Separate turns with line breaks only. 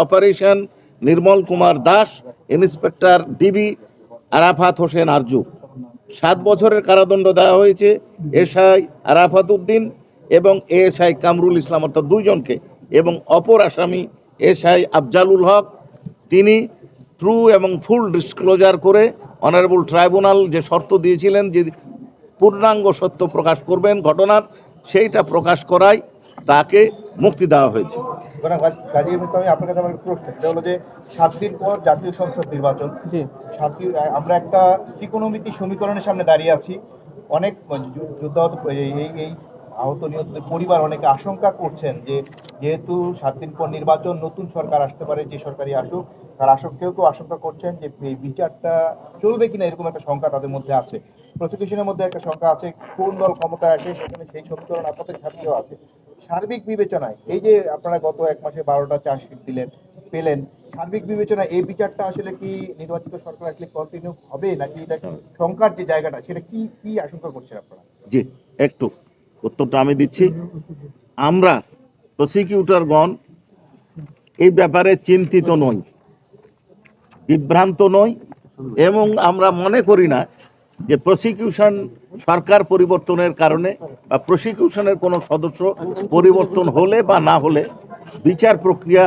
Operation নির্মল Kumar Das, inspector DB Arafat Hossain Arzu. 7 বছরের কারাদণ্ড দেওয়া হয়েছে এসআই আরাফাত উদ্দিন এবং এএসআই কামরুল ইসলাম, অর্থাৎ 2 জনকে। এবং অপর আসামি এসআই আফজালুল হক, তিনি ট্রু এবং ফুল ডিসক্লোজার করে অনারেবল ট্রাইব্যুনাল যে শর্ত দিয়েছিলেন যে পূর্ণাঙ্গ সত্য প্রকাশ করবেন ঘটনার, সেইটা প্রকাশ করায় তাকে মুক্তি দেওয়া হয়েছে।
আপনার কাছে আমার প্রশ্ন, সেটা হলো যে 7 দিন পর জাতীয় সংসদ নির্বাচন, আমরা একটা ত্রিকোণমিতি সমীকরণের সামনে দাঁড়িয়ে আছি। অনেক যুদ্ধাহত এই আহত নিহতদের পরিবার অনেকে আশঙ্কা করছেন যে যেহেতু 7 দিন পর নির্বাচন, নতুন সরকার আসতে পারে, যে সরকারই আসুক, তার কেউ আশঙ্কা করছেন যে এই বিচারটা চলবে কিনা, এরকম একটা শঙ্কা তাদের মধ্যে আছে। প্রসিকিউশনের মধ্যে একটা শঙ্কা আছে, কোন দল ক্ষমতায় আসে সেখানে সেই সমীকরণ আপনাদের সাথেও আছে। সার্বিক বিবেচনায় এই যে আপনারা গত 1 মাসে 12টা চার্জশিট পেলেন, সার্বিক বিবেচনায় এই বিচারটা আসলে কি নির্বাচিত সরকার আসলে কন্টিনিউ হবে, নাকি এটা শঙ্কার যে জায়গাটা সেটা কি আশঙ্কা করছেন আপনারা?
জি, একটু উত্তরটা আমি দিচ্ছি। আমরা প্রসিকিউটরগণ এই ব্যাপারে চিন্তিত নই, বিভ্রান্ত নই, এবং আমরা মনে করি না যে প্রসিকিউশন সরকার পরিবর্তনের কারণে বা প্রসিকিউশনের কোনো সদস্য পরিবর্তন হলে বা না হলে বিচার প্রক্রিয়া